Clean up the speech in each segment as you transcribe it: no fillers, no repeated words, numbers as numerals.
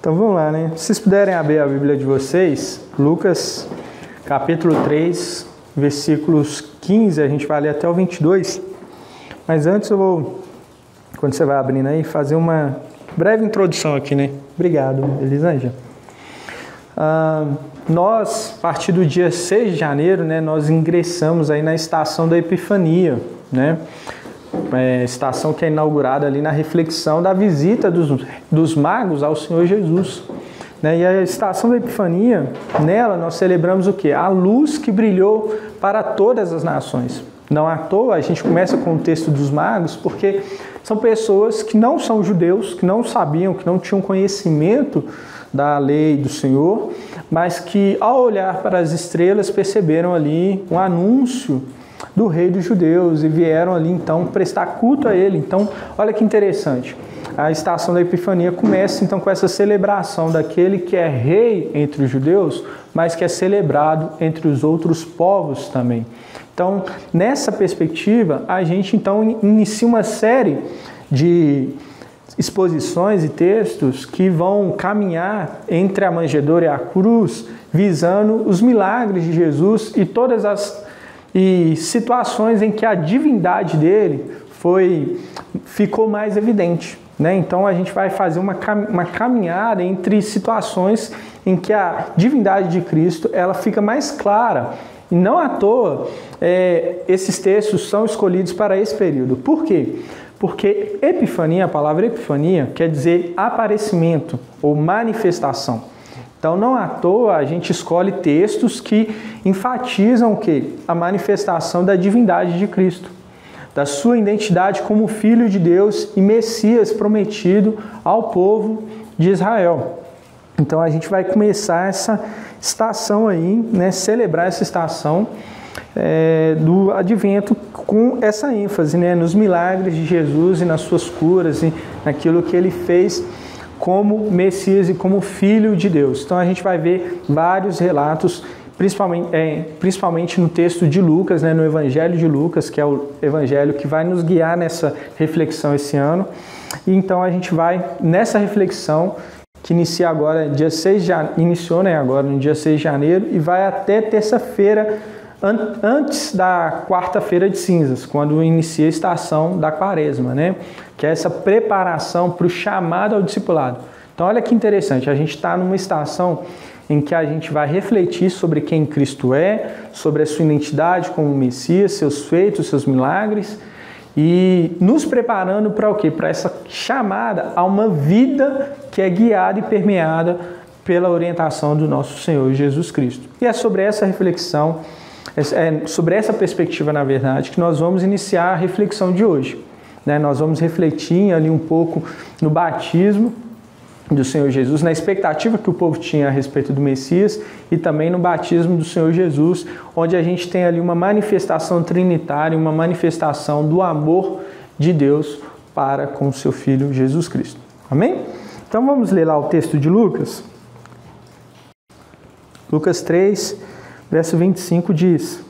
Então vamos lá, né? Se vocês puderem abrir a Bíblia de vocês, Lucas capítulo 3, versículos 15, a gente vai ler até o 22. Mas antes eu vou, quando você vai abrindo aí, fazer uma breve introdução aqui, né? Obrigado, Elisângela. Nós, a partir do dia 6 de janeiro, né, nós ingressamos aí na estação da Epifania, né? Estação que é inaugurada ali na reflexão da visita dos magos ao Senhor Jesus. Né? E a estação da Epifania, nela nós celebramos o quê? A luz que brilhou para todas as nações. Não à toa a gente começa com o texto dos magos, porque são pessoas que não são judeus, que não sabiam, que não tinham conhecimento da lei do Senhor, mas que ao olhar para as estrelas perceberam ali um anúncio do rei dos judeus e vieram ali então prestar culto a ele. Então, olha que interessante. A estação da Epifania começa então com essa celebração daquele que é rei entre os judeus, mas que é celebrado entre os outros povos também. Então, nessa perspectiva, a gente então inicia uma série de exposições e textos que vão caminhar entre a manjedoura e a cruz, visando os milagres de Jesus e todas as situações em que a divindade dele ficou mais evidente. Né? Então a gente vai fazer uma caminhada entre situações em que a divindade de Cristo ela fica mais clara. E não à toa esses textos são escolhidos para esse período. Por quê? Porque epifania, a palavra epifania, quer dizer aparecimento ou manifestação. Então, não à toa, a gente escolhe textos que enfatizam o quê? A manifestação da divindade de Cristo, da sua identidade como Filho de Deus e Messias prometido ao povo de Israel. Então, a gente vai começar essa estação aí, né, celebrar essa estação do Advento com essa ênfase, né, nos milagres de Jesus e nas suas curas e naquilo que ele fez como Messias e como Filho de Deus. Então a gente vai ver vários relatos, principalmente no texto de Lucas, né, no Evangelho de Lucas, que é o evangelho que vai nos guiar nessa reflexão esse ano. E então a gente vai nessa reflexão que inicia agora, iniciou agora no dia 6 de janeiro e vai até terça-feira, antes da quarta-feira de cinzas, quando inicia a estação da quaresma, né? Que é essa preparação para o chamado ao discipulado. Então olha que interessante, a gente está numa estação em que a gente vai refletir sobre quem Cristo é, sobre a sua identidade como Messias, seus feitos, seus milagres, e nos preparando para o quê? Para essa chamada a uma vida que é guiada e permeada pela orientação do nosso Senhor Jesus Cristo. E é sobre essa reflexão, sobre essa perspectiva, na verdade, que nós vamos iniciar a reflexão de hoje. Né? Nós vamos refletir ali um pouco no batismo do Senhor Jesus, na expectativa que o povo tinha a respeito do Messias e também no batismo do Senhor Jesus, onde a gente tem ali uma manifestação trinitária, uma manifestação do amor de Deus para com o seu Filho Jesus Cristo. Amém? Então vamos ler lá o texto de Lucas. Lucas 3, verso 25 diz: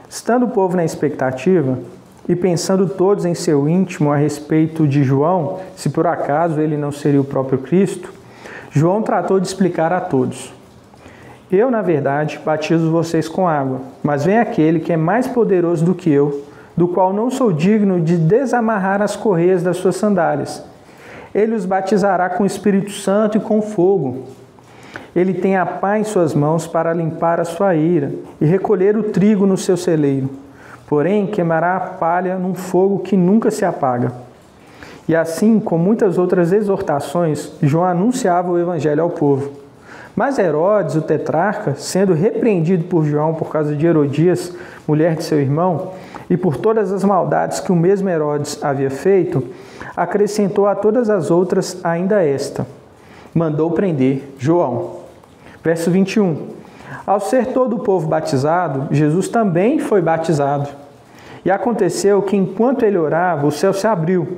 Estando o povo na expectativa e pensando todos em seu íntimo a respeito de João, se por acaso ele não seria o próprio Cristo, João tratou de explicar a todos: Eu, na verdade, batizo vocês com água, mas vem aquele que é mais poderoso do que eu, do qual não sou digno de desamarrar as correias das suas sandálias. Ele os batizará com o Espírito Santo e com fogo. Ele tem a pá em suas mãos para limpar a sua ira e recolher o trigo no seu celeiro. Porém, queimará a palha num fogo que nunca se apaga. E assim, com muitas outras exortações, João anunciava o evangelho ao povo. Mas Herodes, o tetrarca, sendo repreendido por João por causa de Herodias, mulher de seu irmão, e por todas as maldades que o mesmo Herodes havia feito, acrescentou a todas as outras ainda esta: mandou prender João. Verso 21. Ao ser todo o povo batizado, Jesus também foi batizado. E aconteceu que, enquanto ele orava, o céu se abriu.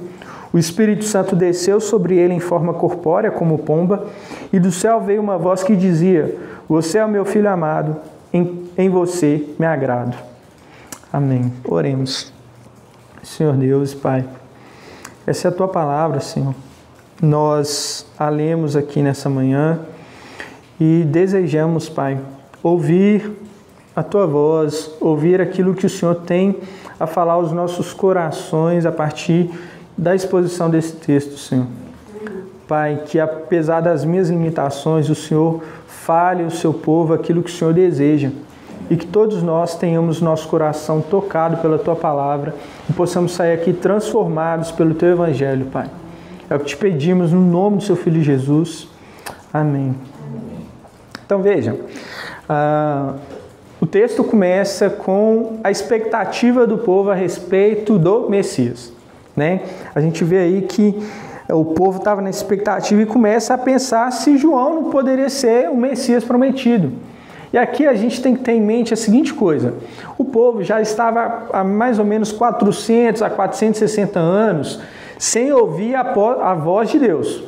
O Espírito Santo desceu sobre ele em forma corpórea, como pomba, e do céu veio uma voz que dizia: Você é o meu Filho amado, em você me agrado. Amém. Oremos. Senhor Deus e Pai, essa é a Tua palavra, Senhor. nós a lemos aqui nessa manhã e desejamos, Pai, ouvir a Tua voz, ouvir aquilo que o Senhor tem a falar aos nossos corações a partir da exposição desse texto, Senhor. Pai, que apesar das minhas limitações, o Senhor fale ao seu povo aquilo que o Senhor deseja e que todos nós tenhamos nosso coração tocado pela Tua palavra e possamos sair aqui transformados pelo Teu Evangelho, Pai. É o que te pedimos no nome do Seu Filho Jesus. Amém. Então veja, o texto começa com a expectativa do povo a respeito do Messias, né? A gente vê aí que o povo estava na expectativa e começa a pensar se João não poderia ser o Messias prometido. E aqui a gente tem que ter em mente a seguinte coisa: o povo já estava há mais ou menos 400 a 460 anos sem ouvir a voz de Deus.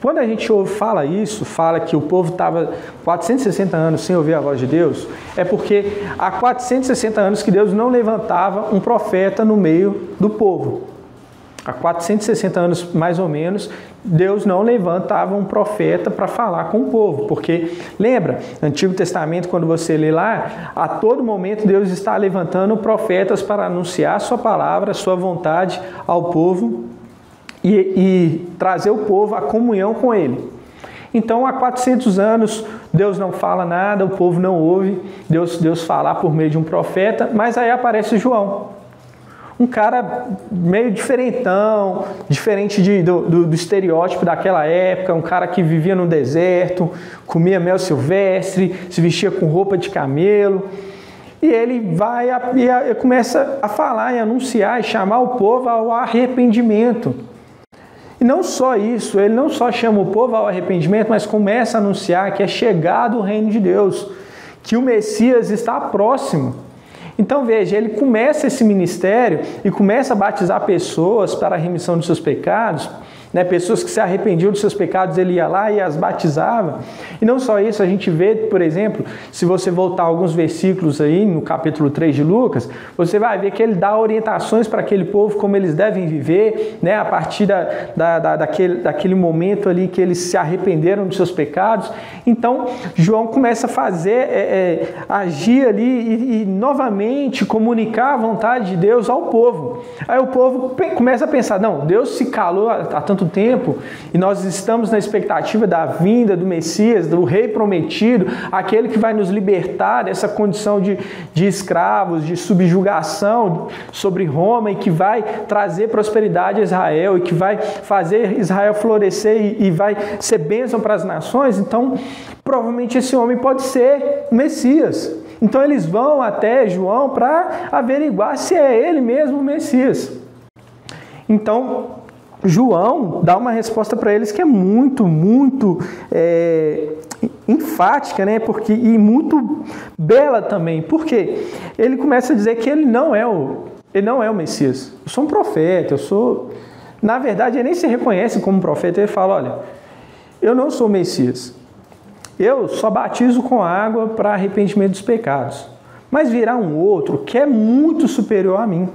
Quando a gente fala que o povo estava 460 anos sem ouvir a voz de Deus, é porque há 460 anos que Deus não levantava um profeta no meio do povo. Há 460 anos, mais ou menos, Deus não levantava um profeta para falar com o povo. Porque, lembra, no Antigo Testamento, quando você lê lá, a todo momento Deus está levantando profetas para anunciar a sua palavra, a sua vontade ao povo e trazer o povo à comunhão com Ele. Então, há 400 anos, Deus não fala nada, o povo não ouve Deus falar por meio de um profeta, mas aí aparece João. Um cara meio diferentão, diferente do estereótipo daquela época, um cara que vivia no deserto, comia mel silvestre, se vestia com roupa de camelo. E ele vai e começa a falar e anunciar e chamar o povo ao arrependimento. E não só isso, ele não só chama o povo ao arrependimento, mas começa a anunciar que é chegado o reino de Deus, que o Messias está próximo. Então veja, ele começa esse ministério e começa a batizar pessoas para a remissão dos seus pecados, né? Pessoas que se arrependiam dos seus pecados, ele ia lá e as batizava. E não só isso, a gente vê, por exemplo, se você voltar alguns versículos aí no capítulo 3 de Lucas, você vai ver que ele dá orientações para aquele povo como eles devem viver, né? A partir daquele momento ali que eles se arrependeram dos seus pecados. Então, João começa a fazer, agir ali e novamente comunicar a vontade de Deus ao povo. Aí o povo começa a pensar, não, Deus se calou há tanto tempo e nós estamos na expectativa da vinda do Messias, do Rei prometido, aquele que vai nos libertar dessa condição de escravos, de subjugação sobre Roma e que vai trazer prosperidade a Israel e que vai fazer Israel florescer e vai ser bênção para as nações. Então, provavelmente esse homem pode ser o Messias. Então eles vão até João para averiguar se é ele mesmo o Messias. Então, João dá uma resposta para eles que é muito enfática, né? E muito bela também. Por quê? Ele começa a dizer que ele não é o Messias. Eu sou um profeta, Na verdade, ele nem se reconhece como profeta. Ele fala, olha, eu não sou o Messias. Eu só batizo com água para arrependimento dos pecados. Mas virá um outro que é muito superior a mim.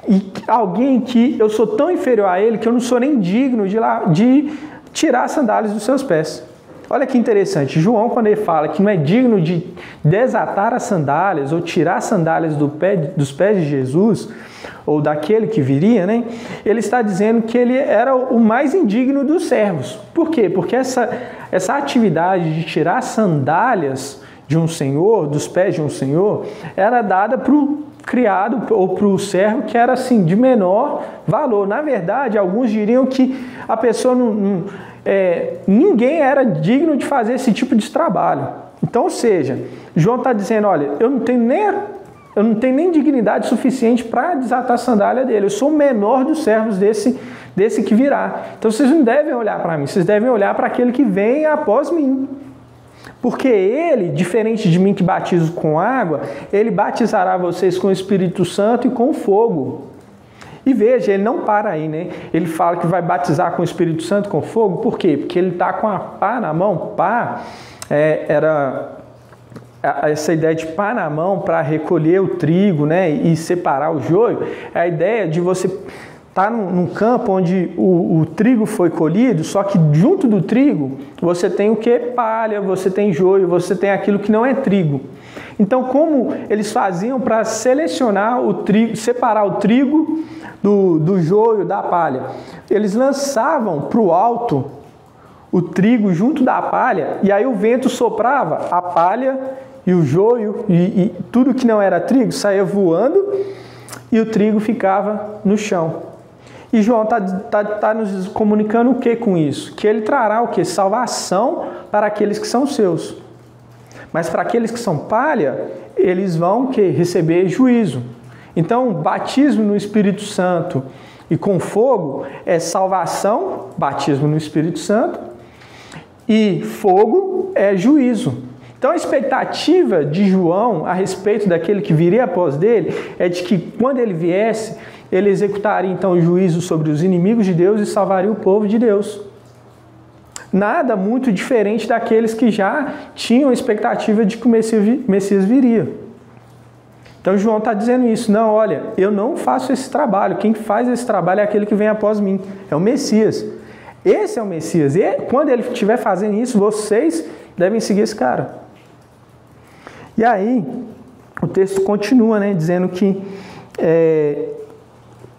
E alguém que eu sou tão inferior a ele que eu não sou nem digno de tirar as sandálias dos seus pés. Olha que interessante, João, quando ele fala que não é digno de desatar as sandálias ou tirar as sandálias dos pés de Jesus, ou daquele que viria, né? Ele está dizendo que ele era o mais indigno dos servos. Por quê? Porque essa atividade de tirar as sandálias de um senhor, dos pés de um senhor, era dada para o criado ou para o servo que era assim de menor valor. Na verdade, alguns diriam que a pessoa ninguém era digno de fazer esse tipo de trabalho. Então, ou seja, João está dizendo, olha, eu não tenho nem dignidade suficiente para desatar a sandália dele. Eu sou o menor dos servos desse que virá. Então vocês não devem olhar para mim, vocês devem olhar para aquele que vem após mim. Porque ele, diferente de mim que batizo com água, ele batizará vocês com o Espírito Santo e com fogo. E veja, ele não para aí, né? Ele fala que vai batizar com o Espírito Santo e com fogo. Por quê? Porque ele está com a pá na mão. Pá era essa ideia de pá na mão para recolher o trigo, né? E separar o joio. É a ideia de você está num campo onde o trigo foi colhido, só que junto do trigo você tem o que? Palha, você tem joio, você tem aquilo que não é trigo. Então, como eles faziam para selecionar o trigo, separar o trigo do joio, da palha? Eles lançavam para o alto o trigo junto da palha, e aí o vento soprava a palha e o joio e tudo que não era trigo saía voando e o trigo ficava no chão. E João está nos comunicando o que com isso? Que ele trará o que? Salvação para aqueles que são seus. Mas para aqueles que são palha, eles vão que? Receber juízo. Então, batismo no Espírito Santo e com fogo é salvação, batismo no Espírito Santo, e fogo é juízo. Então, a expectativa de João a respeito daquele que viria após dele é de que quando ele viesse, ele executaria então o juízo sobre os inimigos de Deus e salvaria o povo de Deus. Nada muito diferente daqueles que já tinham a expectativa de que o Messias viria. Então João está dizendo isso. Não, olha, eu não faço esse trabalho. Quem faz esse trabalho é aquele que vem após mim. É o Messias. Esse é o Messias. E quando ele estiver fazendo isso, vocês devem seguir esse cara. E aí, o texto continua, né, dizendo que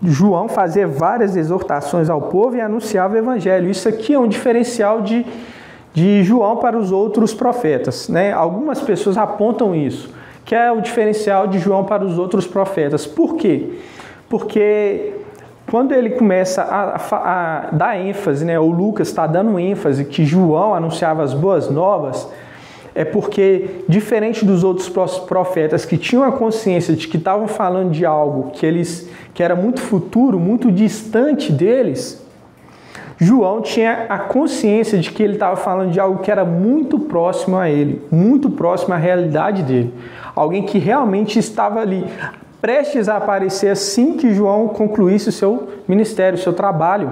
João fazia várias exortações ao povo e anunciava o evangelho. Isso aqui é um diferencial de João para os outros profetas, né? Algumas pessoas apontam isso, que é o diferencial de João para os outros profetas. Por quê? Porque quando ele começa a dar ênfase, né, o Lucas está dando ênfase que João anunciava as boas novas, é porque, diferente dos outros profetas que tinham a consciência de que estavam falando de algo que era muito futuro, muito distante deles, João tinha a consciência de que ele estava falando de algo que era muito próximo a ele, muito próximo à realidade dele. Alguém que realmente estava ali, prestes a aparecer assim que João concluísse o seu ministério, o seu trabalho.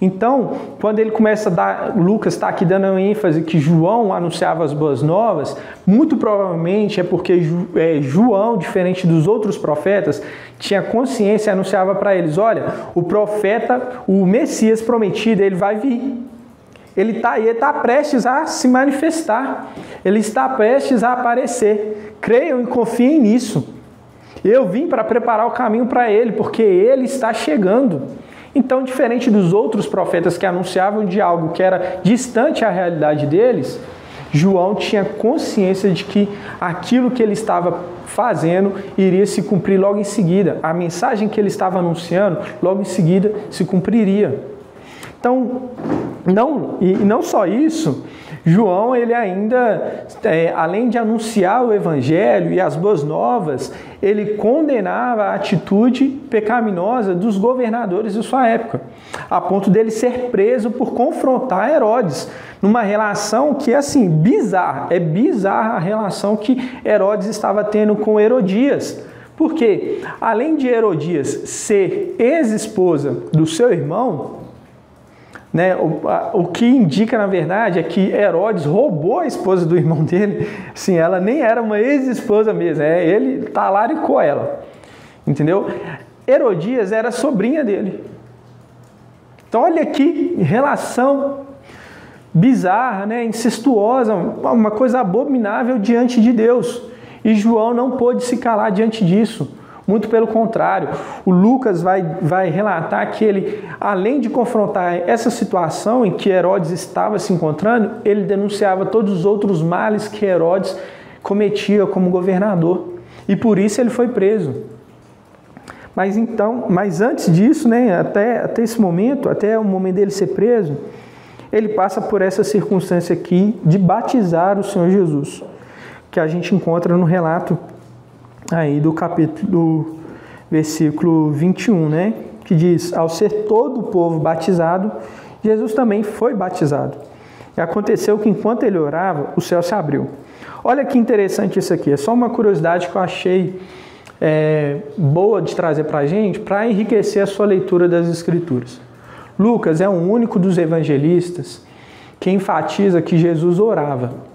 Então, quando ele começa a dar, Lucas está aqui dando ênfase que João anunciava as boas novas, muito provavelmente é porque João, diferente dos outros profetas, tinha consciência e anunciava para eles, olha, o profeta, o Messias prometido, ele vai vir. Ele está prestes a se manifestar, ele está prestes a aparecer. Creiam e confiem nisso. Eu vim para preparar o caminho para ele, porque ele está chegando. Então, diferente dos outros profetas que anunciavam de algo que era distante à realidade deles, João tinha consciência de que aquilo que ele estava fazendo iria se cumprir logo em seguida. A mensagem que ele estava anunciando, logo em seguida, se cumpriria. Então, não só isso, João, ele ainda, além de anunciar o evangelho e as boas novas, ele condenava a atitude pecaminosa dos governadores de sua época, a ponto dele ser preso por confrontar Herodes, numa relação que é assim, bizarra. É bizarra a relação que Herodes estava tendo com Herodias. Porque, além de Herodias ser ex-esposa do seu irmão, né, o que indica, na verdade, é que Herodes roubou a esposa do irmão dele. Sim, ela nem era uma ex-esposa mesmo, ele talaricou ela, entendeu? Herodias era sobrinha dele. Então, olha que relação bizarra, né, incestuosa, uma coisa abominável diante de Deus. E João não pôde se calar diante disso. Muito pelo contrário, o Lucas vai relatar que ele, além de confrontar essa situação em que Herodes estava se encontrando, ele denunciava todos os outros males que Herodes cometia como governador. E por isso ele foi preso. Mas antes disso, né, até esse momento, até o momento dele ser preso, ele passa por essa circunstância aqui de batizar o Senhor Jesus, que a gente encontra no relato aí do capítulo, do versículo 21, né? Que diz, ao ser todo o povo batizado, Jesus também foi batizado. E aconteceu que enquanto ele orava, o céu se abriu. Olha que interessante isso aqui, é só uma curiosidade que eu achei boa de trazer para a gente, para enriquecer a sua leitura das Escrituras. Lucas é o único dos evangelistas que enfatiza que Jesus orava.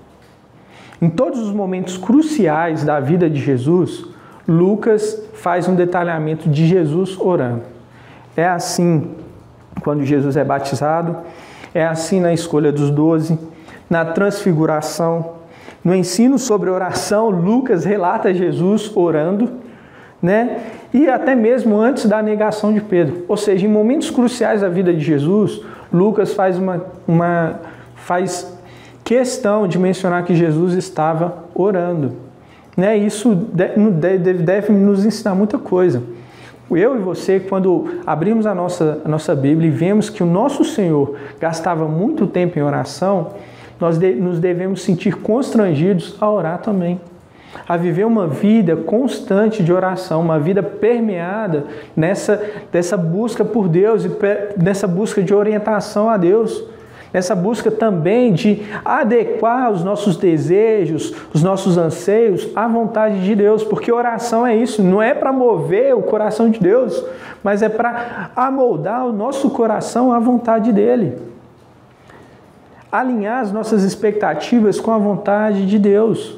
Em todos os momentos cruciais da vida de Jesus, Lucas faz um detalhamento de Jesus orando. É assim quando Jesus é batizado, é assim na escolha dos 12, na transfiguração, no ensino sobre oração. Lucas relata Jesus orando, né? E até mesmo antes da negação de Pedro. Ou seja, em momentos cruciais da vida de Jesus, Lucas faz questão de mencionar que Jesus estava orando, né? Isso deve nos ensinar muita coisa. Eu e você, quando abrimos a nossa Bíblia e vemos que o nosso Senhor gastava muito tempo em oração, nós nos devemos sentir constrangidos a orar também, a viver uma vida constante de oração, uma vida permeada dessa busca por Deus e nessa busca de orientação a Deus, nessa busca também de adequar os nossos desejos, os nossos anseios à vontade de Deus, porque oração é isso, não é para mover o coração de Deus, mas é para amoldar o nosso coração à vontade dele, alinhar as nossas expectativas com a vontade de Deus.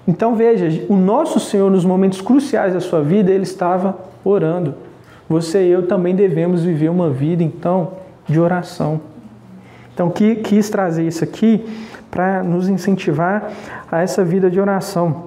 Então veja, o nosso Senhor nos momentos cruciais da sua vida, Ele estava orando. Você e eu também devemos viver uma vida então de oração. Então quis trazer isso aqui para nos incentivar a essa vida de oração.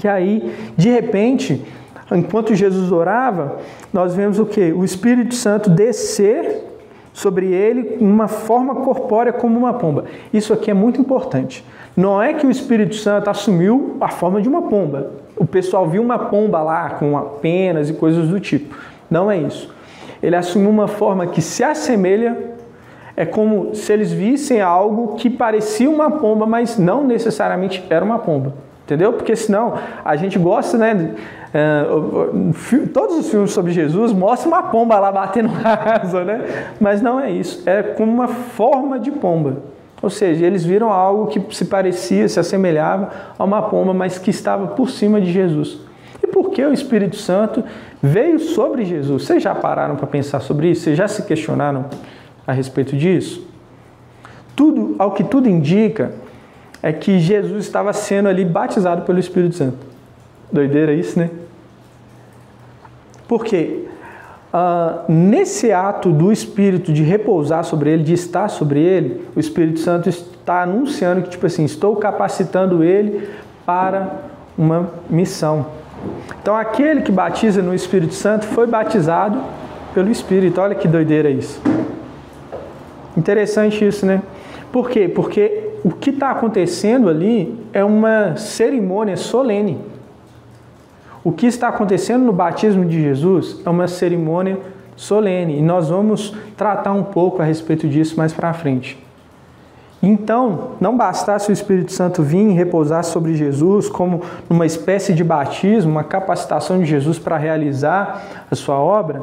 E aí, de repente, enquanto Jesus orava, nós vemos o quê? O Espírito Santo descer sobre ele em uma forma corpórea como uma pomba. Isso aqui é muito importante. Não é que o Espírito Santo assumiu a forma de uma pomba. O pessoal viu uma pomba lá com penas e coisas do tipo. Não é isso. Ele assumiu uma forma que se assemelha, é como se eles vissem algo que parecia uma pomba, mas não necessariamente era uma pomba. Entendeu? Porque senão a gente gosta, né? Todos os filmes sobre Jesus mostram uma pomba lá batendo asa, né? Mas não é isso. É como uma forma de pomba. Ou seja, eles viram algo que se parecia, se assemelhava a uma pomba, mas que estava por cima de Jesus. E por que o Espírito Santo veio sobre Jesus? Vocês já pararam para pensar sobre isso? Vocês já se questionaram a respeito disso? Ao que tudo indica, é que Jesus estava sendo ali batizado pelo Espírito Santo. Doideira isso, né? Por quê? Nesse ato do Espírito de repousar sobre ele, de estar sobre ele, o Espírito Santo está anunciando que, tipo assim, estou capacitando ele para uma missão. Então, aquele que batiza no Espírito Santo foi batizado pelo Espírito. Olha que doideira isso. Interessante isso, né? Por quê? Porque o que está acontecendo ali é uma cerimônia solene. O que está acontecendo no batismo de Jesus é uma cerimônia solene. E nós vamos tratar um pouco a respeito disso mais para frente. Então, não bastasse o Espírito Santo vir e repousar sobre Jesus como uma espécie de batismo, uma capacitação de Jesus para realizar a sua obra,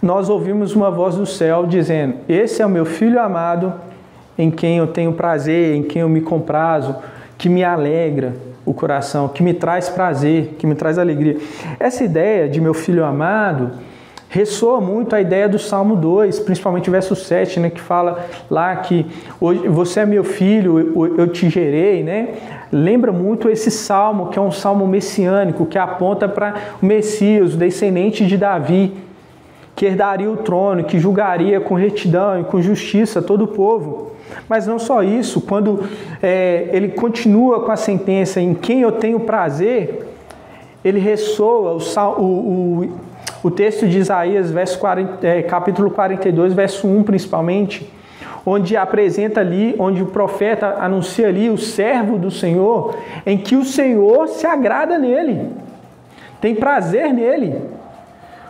nós ouvimos uma voz do céu dizendo: esse é o meu Filho amado, em quem eu tenho prazer, em quem eu me comprazo, que me alegra o coração, que me traz prazer, que me traz alegria. Essa ideia de meu Filho amado ressoa muito a ideia do Salmo 2, principalmente o verso 7, né, que fala lá que hoje você é meu filho, eu te gerei, né? Lembra muito esse salmo, que é um salmo messiânico, que aponta para o Messias, o descendente de Davi, que herdaria o trono, que julgaria com retidão e com justiça todo o povo. Mas não só isso, quando ele continua com a sentença em quem eu tenho prazer, ele ressoa o texto de Isaías, capítulo 42, verso 1 principalmente, onde apresenta ali, onde o profeta anuncia ali o servo do Senhor, em que o Senhor se agrada nele, tem prazer nele.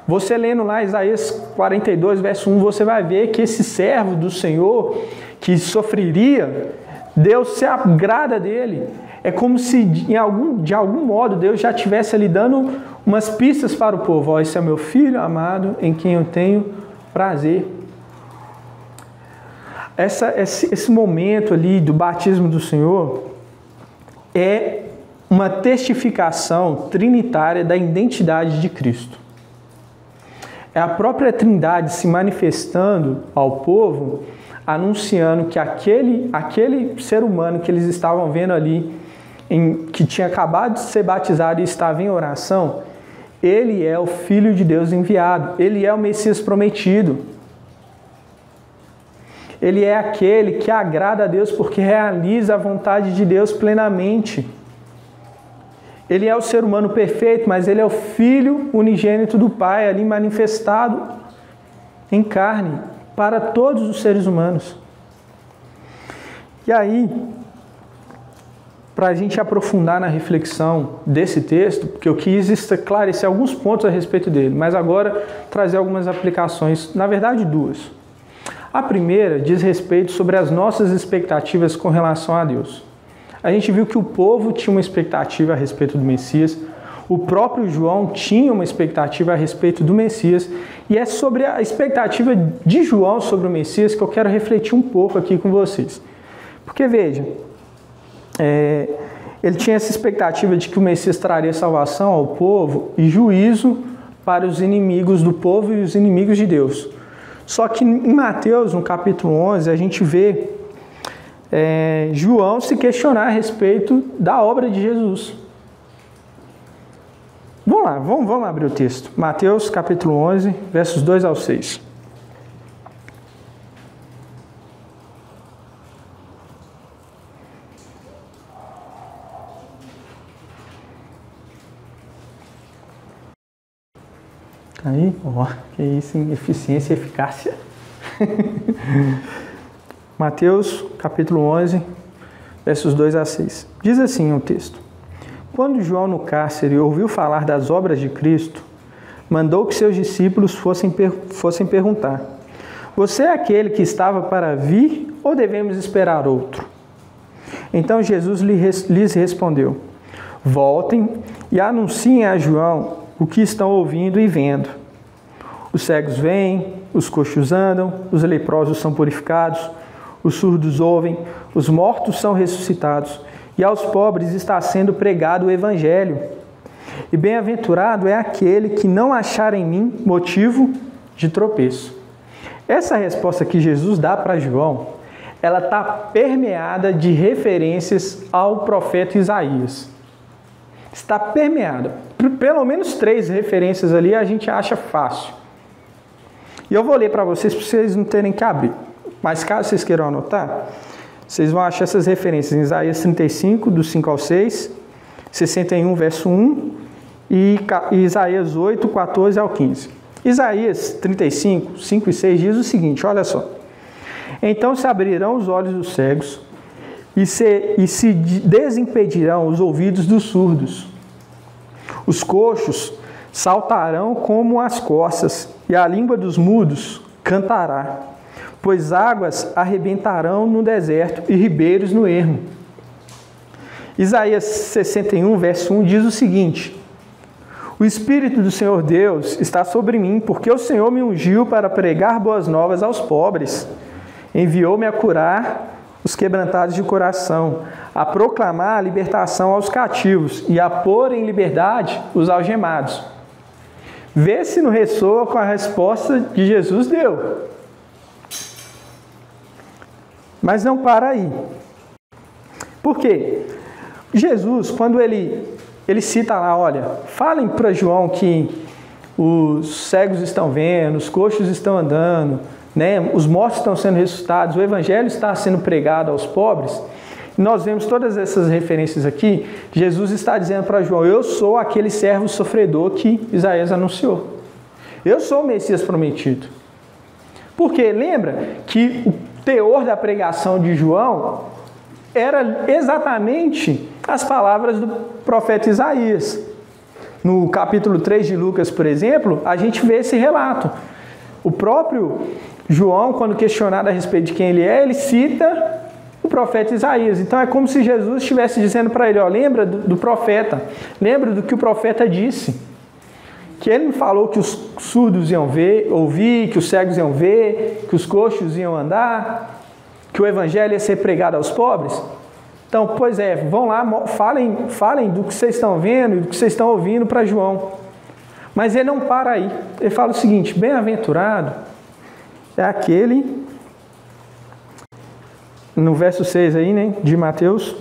Você lendo lá Isaías 42, verso 1, você vai ver que esse servo do Senhor, que sofreria, Deus se agrada dele. É como se, de algum modo, Deus já estivesse ali dando umas pistas para o povo. Ó, esse é meu Filho amado, em quem eu tenho prazer. Esse momento ali do batismo do Senhor é uma testificação trinitária da identidade de Cristo. É a própria Trindade se manifestando ao povo, anunciando que aquele ser humano que eles estavam vendo ali, que tinha acabado de ser batizado e estava em oração, Ele é o Filho de Deus enviado. Ele é o Messias prometido. Ele é aquele que agrada a Deus porque realiza a vontade de Deus plenamente. Ele é o ser humano perfeito, mas ele é o Filho unigênito do Pai, ali manifestado em carne para todos os seres humanos. E aí, para a gente aprofundar na reflexão desse texto, porque eu quis esclarecer alguns pontos a respeito dele, mas agora trazer algumas aplicações, na verdade duas. A primeira diz respeito sobre as nossas expectativas com relação a Deus. A gente viu que o povo tinha uma expectativa a respeito do Messias, o próprio João tinha uma expectativa a respeito do Messias, e é sobre a expectativa de João sobre o Messias que eu quero refletir um pouco aqui com vocês. Porque veja, ele tinha essa expectativa de que o Messias traria salvação ao povo e juízo para os inimigos do povo e os inimigos de Deus. Só que em Mateus, no capítulo 11, a gente vê João se questionar a respeito da obra de Jesus. Vamos lá, vamos abrir o texto. Mateus capítulo 11, versos 2 ao 6. Aí, ó, que isso, hein? Eficiência e eficácia. Mateus, capítulo 11, versos 2 a 6. Diz assim o texto: Quando João no cárcere ouviu falar das obras de Cristo, mandou que seus discípulos fossem perguntar: Você é aquele que estava para vir ou devemos esperar outro? Então Jesus lhes respondeu: Voltem e anunciem a João o que estão ouvindo e vendo. Os cegos veem, os coxos andam, os leprosos são purificados, os surdos ouvem, os mortos são ressuscitados, e aos pobres está sendo pregado o Evangelho. E bem-aventurado é aquele que não achar em mim motivo de tropeço. Essa resposta que Jesus dá para João, ela está permeada de referências ao profeta Isaías. Está permeada. Pelo menos 3 referências ali a gente acha fácil. E eu vou ler para vocês não terem que abrir. Mas caso vocês queiram anotar, vocês vão achar essas referências em Isaías 35, do 5 ao 6, 61, verso 1 e Isaías 8, 14 ao 15. Isaías 35, 5 e 6 diz o seguinte, olha só. Então se abrirão os olhos dos cegos e se desimpedirão os ouvidos dos surdos. Os coxos saltarão como as corças, e a língua dos mudos cantará, pois águas arrebentarão no deserto e ribeiros no ermo. Isaías 61, verso 1 diz o seguinte: O Espírito do Senhor Deus está sobre mim, porque o Senhor me ungiu para pregar boas novas aos pobres. Enviou-me a curar os quebrantados de coração, a proclamar a libertação aos cativos e a pôr em liberdade os algemados. Vê se não ressoa com a resposta que Jesus deu. Mas não para aí. Por quê? Jesus, quando ele cita lá, olha, falem para João que os cegos estão vendo, os coxos estão andando, né? Os mortos estão sendo ressuscitados, o evangelho está sendo pregado aos pobres. Nós vemos todas essas referências aqui. Jesus está dizendo para João: eu sou aquele servo sofredor que Isaías anunciou. Eu sou o Messias prometido. Porque lembra que o teor da pregação de João era exatamente as palavras do profeta Isaías. No capítulo 3 de Lucas, por exemplo, a gente vê esse relato. O próprio João, quando questionado a respeito de quem ele cita o profeta Isaías. Então é como se Jesus estivesse dizendo para ele: ó, lembra do profeta, lembra do que o profeta disse. Que ele me falou que os surdos iam ouvir, que os cegos iam ver, que os coxos iam andar, que o evangelho ia ser pregado aos pobres. Então, pois é, vão lá, falem do que vocês estão vendo e do que vocês estão ouvindo para João. Mas ele não para aí. Ele fala o seguinte: bem-aventurado é aquele, no verso 6 aí, né, de Mateus,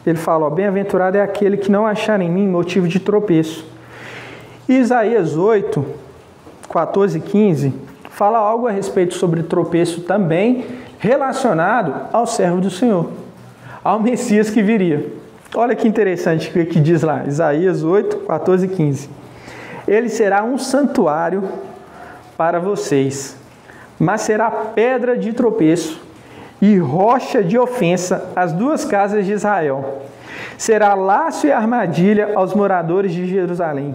ele fala, ó, bem-aventurado é aquele que não achar em mim motivo de tropeço. E Isaías 8, 14 e 15, fala algo a respeito sobre tropeço também relacionado ao servo do Senhor, ao Messias que viria. Olha que interessante o que diz lá, Isaías 8, 14 e 15. Ele será um santuário para vocês, mas será pedra de tropeço e rocha de ofensa às duas casas de Israel. Será laço e armadilha aos moradores de Jerusalém.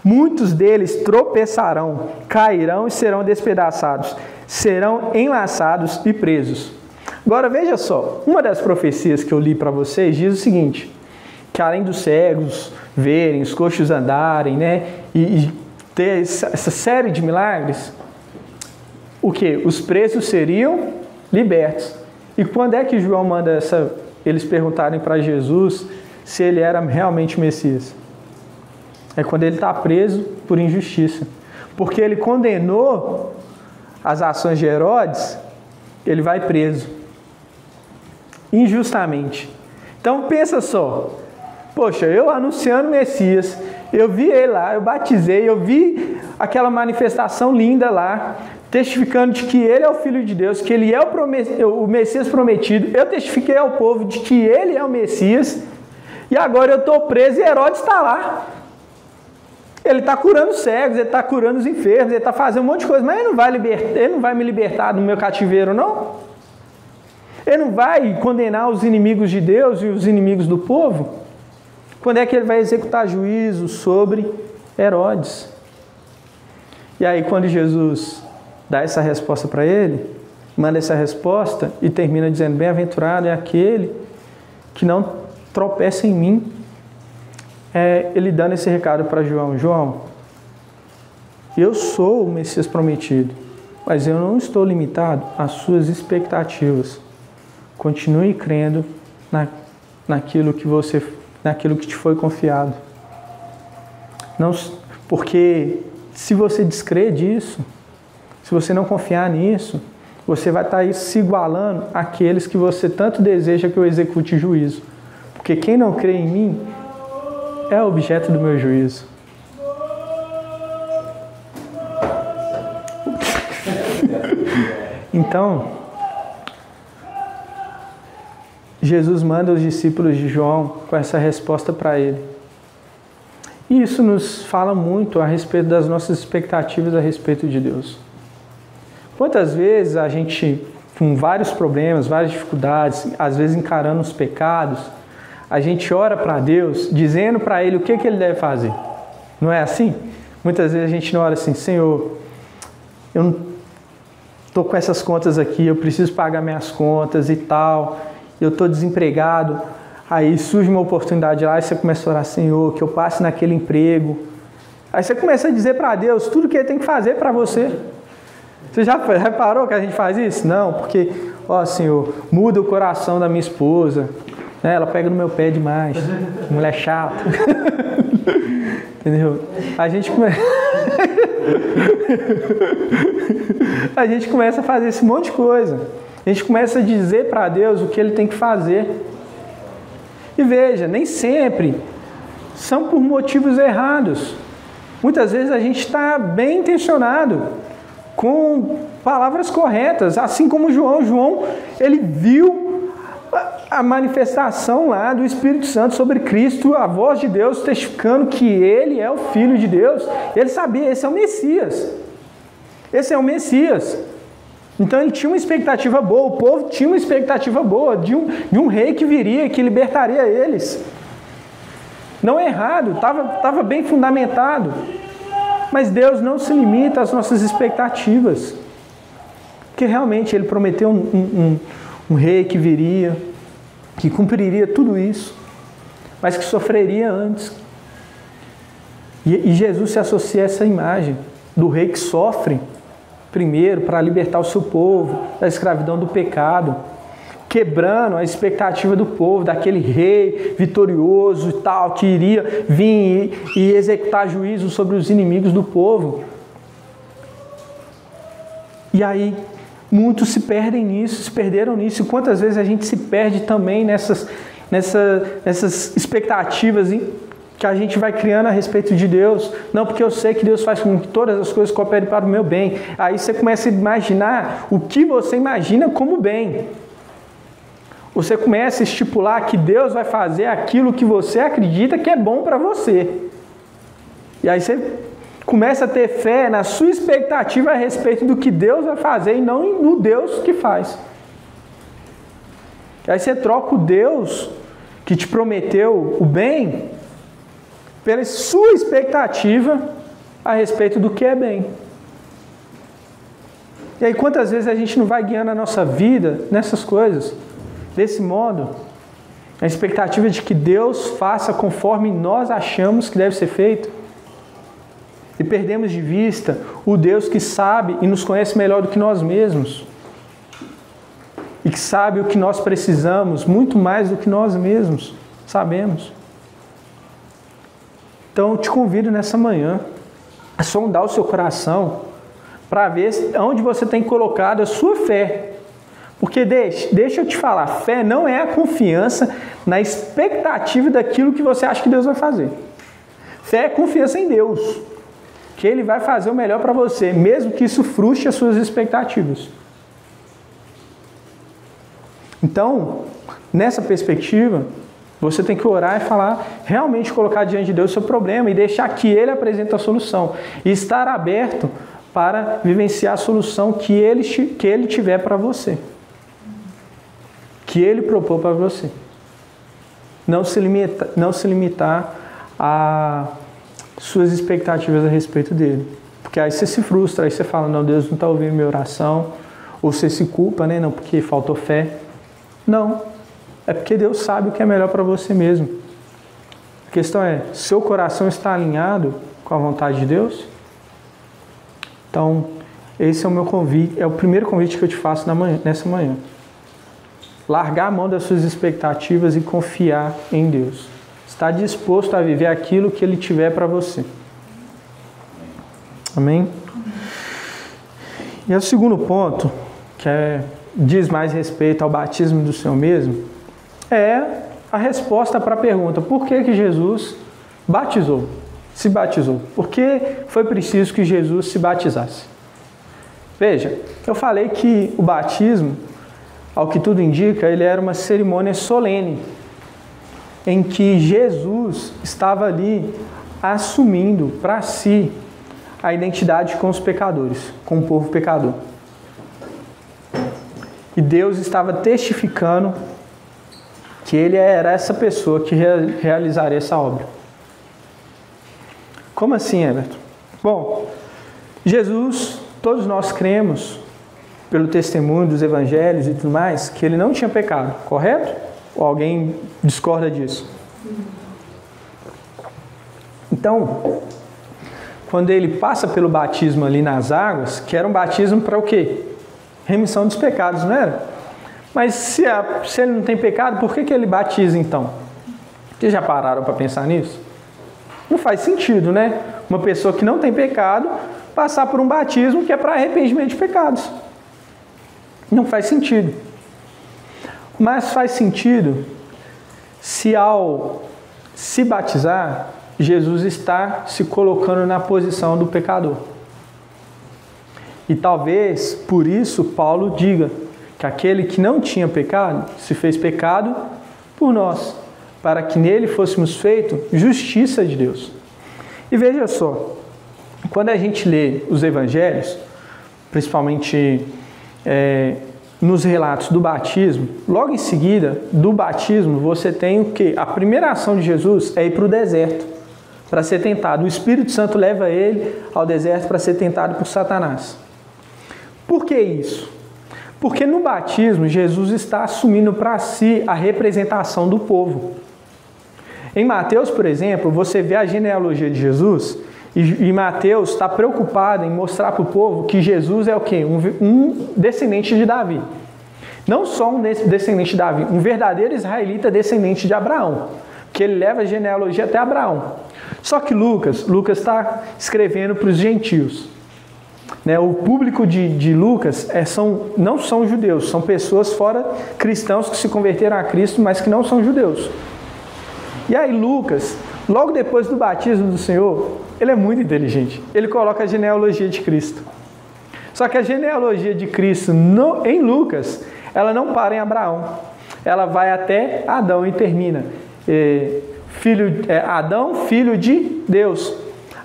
Muitos deles tropeçarão, cairão e serão despedaçados, serão enlaçados e presos. Agora veja só, uma das profecias que eu li para vocês diz o seguinte, que além dos cegos verem, os coxos andarem, né, e ter essa série de milagres, o que? Os presos seriam libertos. E quando é que João manda eles perguntarem para Jesus se ele era realmente o Messias? É quando ele está preso por injustiça. Porque ele condenou as ações de Herodes, ele vai preso. Injustamente. Então pensa só. Poxa, eu anunciando o Messias, eu vi ele lá, eu batizei, eu vi aquela manifestação linda lá, testificando de que ele é o Filho de Deus, que ele é o Messias prometido. Eu testifiquei ao povo de que ele é o Messias. E agora eu estou preso e Herodes está lá. Ele está curando cegos, ele está curando os enfermos, ele está fazendo um monte de coisa, mas ele não vai me libertar do meu cativeiro, não? Ele não vai condenar os inimigos de Deus e os inimigos do povo? Quando é que ele vai executar juízo sobre Herodes? E aí, quando Jesus dá essa resposta para ele, manda essa resposta e termina dizendo, bem-aventurado é aquele que não tropeça em mim. Ele dando esse recado para João. João, eu sou o Messias prometido, mas eu não estou limitado às suas expectativas. Continue crendo naquilo que te foi confiado. Não, porque se você descrer disso, se você não confiar nisso, você vai estar aí se igualando àqueles que você tanto deseja que eu execute juízo. Porque quem não crê em mim é objeto do meu juízo. Então, Jesus manda os discípulos de João com essa resposta para ele. E isso nos fala muito a respeito das nossas expectativas a respeito de Deus. Quantas vezes a gente, com vários problemas, várias dificuldades, às vezes encarando os pecados, a gente ora para Deus, dizendo para Ele o que Ele deve fazer. Não é assim? Muitas vezes a gente não ora assim, Senhor, eu não estou com essas contas aqui, eu preciso pagar minhas contas e tal, eu estou desempregado, aí surge uma oportunidade lá e você começa a orar, Senhor, que eu passe naquele emprego. Aí você começa a dizer para Deus tudo que Ele tem que fazer para você. Você já reparou que a gente faz isso? Não, porque, ó Senhor, muda o coração da minha esposa. Ela pega no meu pé demais. Mulher chata. Entendeu? A gente começa a fazer esse monte de coisa. A gente começa a dizer para Deus o que Ele tem que fazer. E veja, nem sempre são por motivos errados. Muitas vezes a gente está bem intencionado, com palavras corretas, assim como João. João, ele viu a manifestação lá do Espírito Santo sobre Cristo, a voz de Deus testificando que Ele é o Filho de Deus. Ele sabia, esse é o Messias. Esse é o Messias. Então ele tinha uma expectativa boa, o povo tinha uma expectativa boa de um rei que viria, que libertaria eles. Não é errado, estava bem fundamentado. Mas Deus não se limita às nossas expectativas. Porque realmente Ele prometeu um rei que viria, que cumpriria tudo isso, mas que sofreria antes. E Jesus se associa a essa imagem do rei que sofre primeiro para libertar o seu povo da escravidão do pecado, quebrando a expectativa do povo, daquele rei vitorioso e tal, que iria vir e executar juízo sobre os inimigos do povo. E aí, muitos se perdem nisso, se perderam nisso. E quantas vezes a gente se perde também nessas expectativas que a gente vai criando a respeito de Deus. Não, porque eu sei que Deus faz com que todas as coisas cooperem para o meu bem. Aí você começa a imaginar o que você imagina como bem. Você começa a estipular que Deus vai fazer aquilo que você acredita que é bom para você. E aí você começa a ter fé na sua expectativa a respeito do que Deus vai fazer e não no Deus que faz. E aí você troca o Deus que te prometeu o bem pela sua expectativa a respeito do que é bem. E aí quantas vezes a gente não vai guiando a nossa vida nessas coisas, desse modo, a expectativa de que Deus faça conforme nós achamos que deve ser feito, e perdemos de vista o Deus que sabe e nos conhece melhor do que nós mesmos, e que sabe o que nós precisamos muito mais do que nós mesmos sabemos. Então eu te convido nessa manhã a sondar o seu coração para ver onde você tem colocado a sua fé. Porque deixa eu te falar, fé não é a confiança na expectativa daquilo que você acha que Deus vai fazer. Fé é confiança em Deus, que Ele vai fazer o melhor para você, mesmo que isso frustre as suas expectativas. Então, nessa perspectiva, você tem que orar e falar, realmente colocar diante de Deus o seu problema e deixar que Ele apresente a solução. E estar aberto para vivenciar a solução que Ele tiver para você. Que Ele propôs para você. Não se limitar a suas expectativas a respeito dele. Porque aí você se frustra, aí você fala, não, Deus não está ouvindo minha oração. Ou você se culpa, né? Não, porque faltou fé. Não. É porque Deus sabe o que é melhor para você mesmo. A questão é, seu coração está alinhado com a vontade de Deus? Então, esse é o meu convite, é o primeiro convite que eu te faço nessa manhã. Largar a mão das suas expectativas e confiar em Deus. Estar disposto a viver aquilo que Ele tiver para você. Amém? E o segundo ponto, que diz mais respeito ao batismo do Senhor mesmo, é a resposta para a pergunta, por que Jesus se batizou? Por que foi preciso que Jesus se batizasse? Veja, eu falei que o batismo, ao que tudo indica, ele era uma cerimônia solene, em que Jesus estava ali assumindo para si a identidade com os pecadores, com o povo pecador. E Deus estava testificando que Ele era essa pessoa que realizaria essa obra. Como assim, Everton? Bom, Jesus, todos nós cremos, pelo testemunho dos evangelhos e tudo mais, que Ele não tinha pecado, correto? Ou alguém discorda disso? Então, quando Ele passa pelo batismo ali nas águas, que era um batismo para o quê? Remissão dos pecados, não era? Mas se ele não tem pecado, por que ele batiza então? Vocês já pararam para pensar nisso? Não faz sentido, né? Uma pessoa que não tem pecado passar por um batismo que é para arrependimento de pecados. Não faz sentido. Mas faz sentido se ao se batizar, Jesus está se colocando na posição do pecador. E talvez por isso Paulo diga que aquele que não tinha pecado se fez pecado por nós, para que nele fôssemos feitos justiça de Deus. E veja só, quando a gente lê os evangelhos, principalmente nos relatos do batismo, logo em seguida do batismo você tem o quê? A primeira ação de Jesus é ir para o deserto para ser tentado. O Espírito Santo leva ele ao deserto para ser tentado por Satanás. Por que isso? Porque no batismo, Jesus está assumindo para si a representação do povo. Em Mateus, por exemplo, você vê a genealogia de Jesus e Mateus está preocupado em mostrar para o povo que Jesus é o quê? Um descendente de Davi. Não só um descendente de Davi, um verdadeiro israelita descendente de Abraão, que ele leva a genealogia até Abraão. Só que Lucas está escrevendo para os gentios. O público de Lucas não são judeus, são pessoas fora cristãos que se converteram a Cristo, mas que não são judeus. E aí Lucas logo depois do batismo do Senhor, ele é muito inteligente. Ele coloca a genealogia de Cristo. Só que a genealogia de Cristo em Lucas, ela não para em Abraão. Ela vai até Adão e termina. Adão, filho de Deus.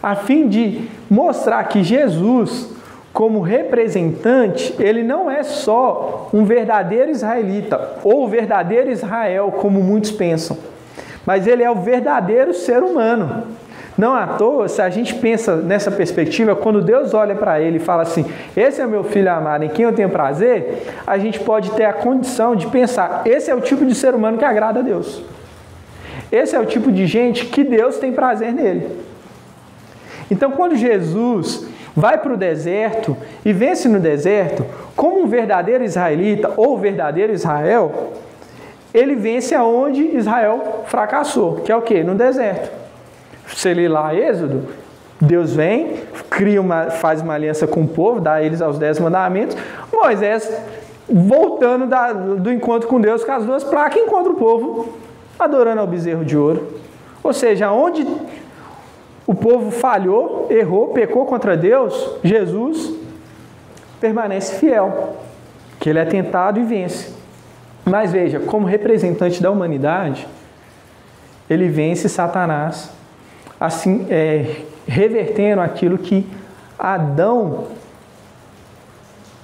A fim de mostrar que Jesus, como representante, ele não é só um verdadeiro israelita, ou verdadeiro Israel, como muitos pensam. Mas ele é o verdadeiro ser humano. Não à toa, se a gente pensa nessa perspectiva, quando Deus olha para ele e fala assim, esse é meu filho amado em quem eu tenho prazer, a gente pode ter a condição de pensar, esse é o tipo de ser humano que agrada a Deus. Esse é o tipo de gente que Deus tem prazer nele. Então, quando Jesus vai para o deserto e vence no deserto, como um verdadeiro israelita ou verdadeiro Israel, ele vence aonde Israel fracassou, que é o quê? No deserto. Se ele ir lá, Êxodo, Deus vem, faz uma aliança com o povo, dá a eles aos 10 mandamentos. Moisés, voltando do encontro com Deus com as 2 placas, encontra o povo adorando ao bezerro de ouro. Ou seja, onde o povo falhou, errou, pecou contra Deus, Jesus permanece fiel, que ele é tentado e vence. Mas veja, como representante da humanidade, ele vence Satanás, assim, revertendo aquilo que Adão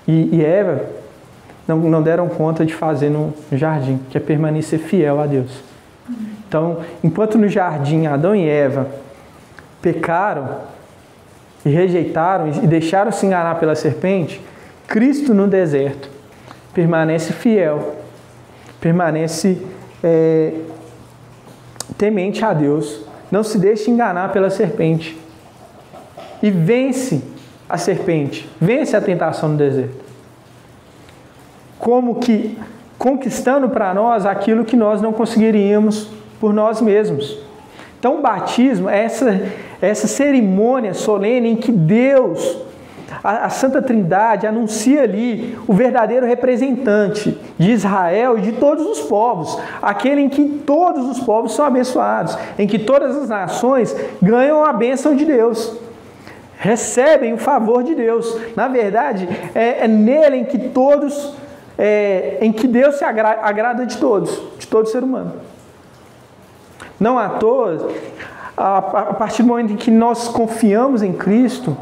e Eva não deram conta de fazer no jardim, que é permanecer fiel a Deus. Então, enquanto no jardim Adão e Eva pecaram e rejeitaram e deixaram se enganar pela serpente, Cristo no deserto permanece fiel, permanece temente a Deus, não se deixa enganar pela serpente e vence a serpente, vence a tentação no deserto. Como que conquistando para nós aquilo que nós não conseguiríamos por nós mesmos. Então o batismo é essa cerimônia solene em que Deus, a Santa Trindade, anuncia ali o verdadeiro representante de Israel e de todos os povos, aquele em que todos os povos são abençoados, em que todas as nações ganham a bênção de Deus, recebem o favor de Deus. Na verdade, é nele em que todos, em que Deus se agrada de todo ser humano. Não à toa, a partir do momento em que nós confiamos em Cristo,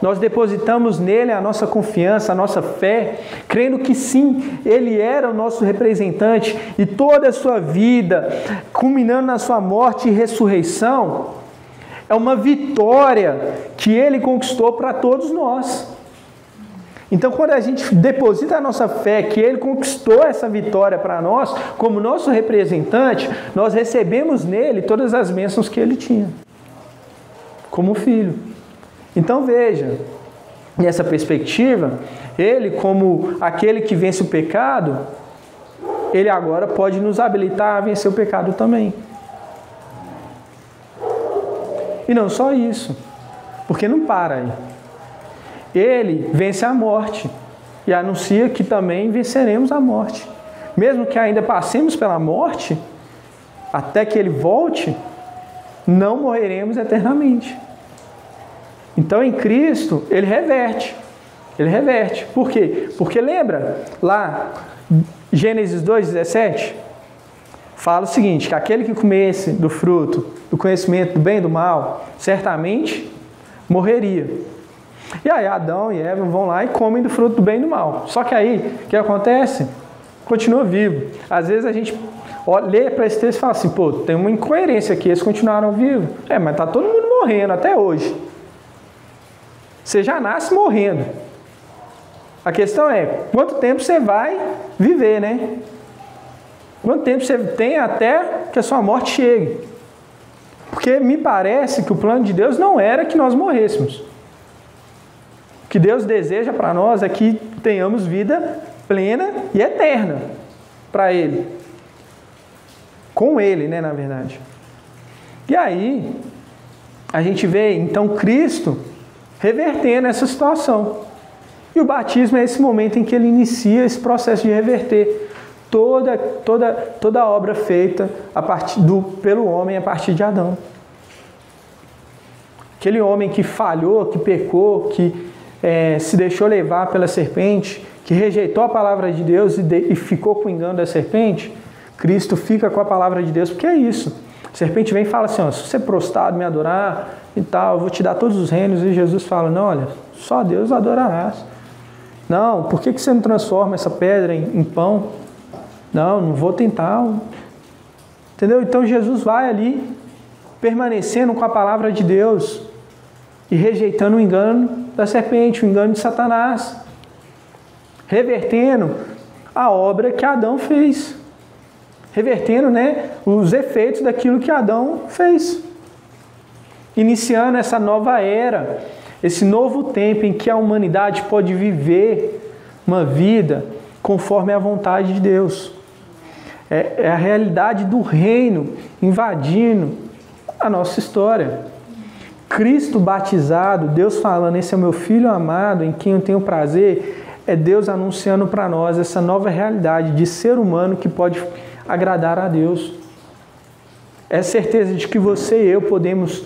nós depositamos nele a nossa confiança, a nossa fé, crendo que sim, ele era o nosso representante e toda a sua vida, culminando na sua morte e ressurreição, é uma vitória que ele conquistou para todos nós. Então, quando a gente deposita a nossa fé que ele conquistou essa vitória para nós, como nosso representante, nós recebemos nele todas as bênçãos que ele tinha, como filho. Então veja, nessa perspectiva, ele como aquele que vence o pecado, ele agora pode nos habilitar a vencer o pecado também. E não só isso, porque não para aí. Ele vence a morte e anuncia que também venceremos a morte. Mesmo que ainda passemos pela morte, até que ele volte, não morreremos eternamente. Então, em Cristo, ele reverte. Ele reverte. Por quê? Porque lembra lá, Gênesis 2,17? Fala o seguinte, que aquele que comesse do fruto, do conhecimento do bem e do mal, certamente morreria. E aí Adão e Eva vão lá e comem do fruto do bem e do mal. Só que aí, o que acontece? Continua vivo. Às vezes a gente lê para esse texto e fala assim, pô, tem uma incoerência aqui, eles continuaram vivos. Mas está todo mundo morrendo até hoje. Você já nasce morrendo. A questão é, quanto tempo você vai viver, né? Quanto tempo você tem até que a sua morte chegue? Porque me parece que o plano de Deus não era que nós morrêssemos. O que Deus deseja para nós é que tenhamos vida plena e eterna para Ele. Com Ele, né, na verdade. E aí, a gente vê, então, Cristo revertendo essa situação. E o batismo é esse momento em que Ele inicia esse processo de reverter toda a obra feita pelo homem a partir de Adão. Aquele homem que falhou, que pecou, que se deixou levar pela serpente, que rejeitou a palavra de Deus e ficou com o engano da serpente, Cristo fica com a palavra de Deus, porque é isso. A serpente vem e fala assim, ó, se você prostrado me adorar e tal, eu vou te dar todos os reinos. E Jesus fala, não, olha, só Deus adorarás. Não, por que você não transforma essa pedra em pão? Não vou tentar. Entendeu? Então Jesus vai ali, permanecendo com a palavra de Deus e rejeitando o engano da serpente, o engano de Satanás, revertendo a obra que Adão fez, revertendo, os efeitos daquilo que Adão fez, iniciando essa nova era, esse novo tempo em que a humanidade pode viver uma vida conforme a vontade de Deus. É a realidade do reino invadindo a nossa história. Cristo batizado, Deus falando, esse é o meu filho amado, em quem eu tenho prazer, é Deus anunciando para nós essa nova realidade de ser humano que pode agradar a Deus. É certeza de que você e eu podemos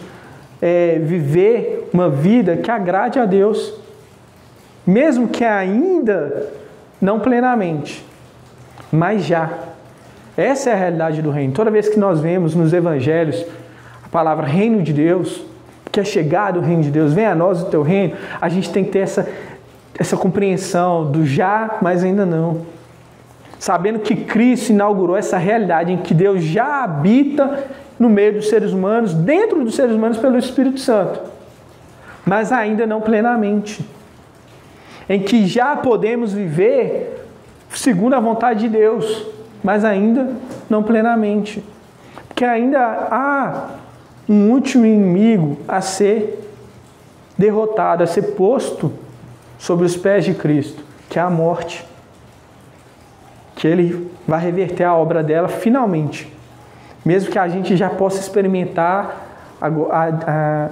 viver uma vida que agrade a Deus, mesmo que ainda não plenamente, mas já. Essa é a realidade do reino. Toda vez que nós vemos nos evangelhos a palavra reino de Deus, que é chegado o reino de Deus, vem a nós o teu reino, a gente tem que ter essa compreensão do já, mas ainda não. Sabendo que Cristo inaugurou essa realidade em que Deus já habita no meio dos seres humanos, dentro dos seres humanos pelo Espírito Santo, mas ainda não plenamente. Em que já podemos viver segundo a vontade de Deus, mas ainda não plenamente. Porque ainda há um último inimigo a ser derrotado, a ser posto sobre os pés de Cristo, que é a morte. Que Ele vai reverter a obra dela finalmente. Mesmo que a gente já possa experimentar a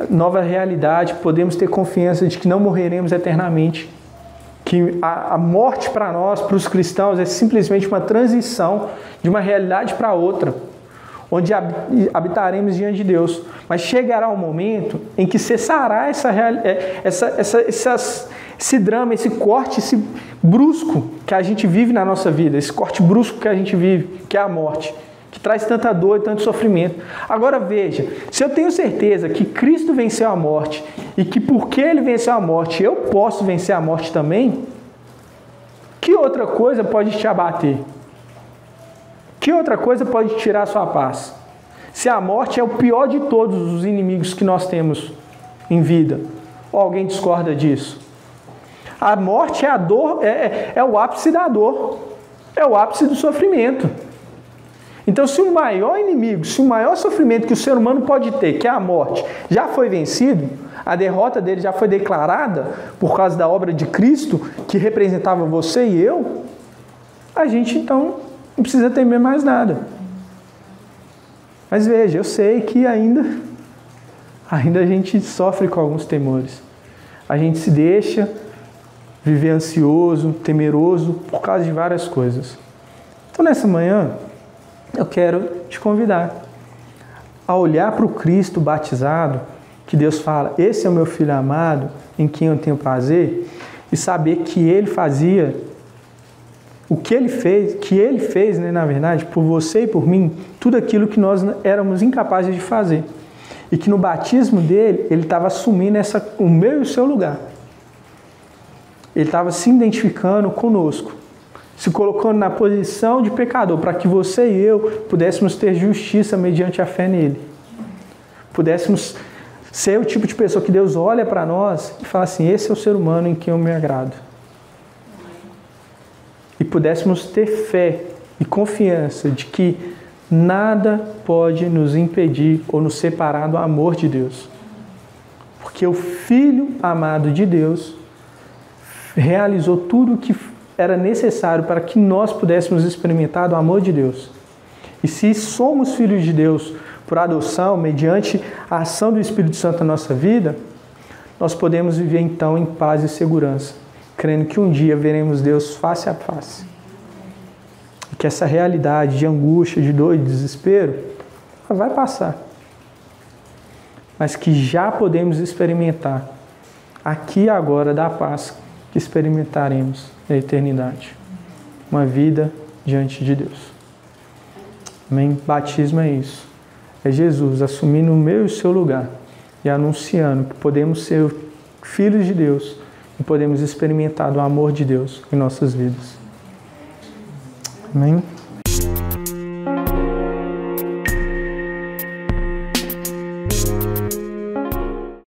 nova realidade, podemos ter confiança de que não morreremos eternamente. Que a morte para nós, para os cristãos, é simplesmente uma transição de uma realidade para outra, onde habitaremos diante de Deus. Mas chegará um momento em que cessará esse drama, esse corte, esse brusco que a gente vive na nossa vida, esse corte brusco que a gente vive, que é a morte, que traz tanta dor e tanto sofrimento. Agora veja, se eu tenho certeza que Cristo venceu a morte e que porque Ele venceu a morte, eu posso vencer a morte também, que outra coisa pode te abater? Que outra coisa pode tirar a sua paz? Se a morte é o pior de todos os inimigos que nós temos em vida, ou alguém discorda disso? A morte é a dor, é o ápice da dor, é o ápice do sofrimento. Então, se o maior inimigo, se o maior sofrimento que o ser humano pode ter, que é a morte, já foi vencido, a derrota dele já foi declarada por causa da obra de Cristo, que representava você e eu, a gente então não precisa temer mais nada. Mas veja, eu sei que ainda a gente sofre com alguns temores. A gente se deixa viver ansioso, temeroso, por causa de várias coisas. Então, nessa manhã, eu quero te convidar a olhar para o Cristo batizado, que Deus fala, esse é o meu Filho amado, em quem eu tenho prazer, e saber que Ele fazia o que Ele fez, na verdade, por você e por mim, tudo aquilo que nós éramos incapazes de fazer. E que no batismo dele, Ele estava assumindo o meu e o seu lugar. Ele estava se identificando conosco, se colocando na posição de pecador, para que você e eu pudéssemos ter justiça mediante a fé nele. Pudéssemos ser o tipo de pessoa que Deus olha para nós e fala assim, esse é o ser humano em quem eu me agrado. E pudéssemos ter fé e confiança de que nada pode nos impedir ou nos separar do amor de Deus. Porque o Filho amado de Deus realizou tudo o que era necessário para que nós pudéssemos experimentar do amor de Deus. E se somos filhos de Deus por adoção, mediante a ação do Espírito Santo na nossa vida, nós podemos viver então em paz e segurança, crendo que um dia veremos Deus face a face. E que essa realidade de angústia, de dor e desespero, vai passar. mas que já podemos experimentar aqui e agora da paz que experimentaremos na eternidade. Uma vida diante de Deus. Amém? Batismo é isso. É Jesus assumindo o meu e o seu lugar e anunciando que podemos ser filhos de Deus e podemos experimentar do amor de Deus em nossas vidas. Amém?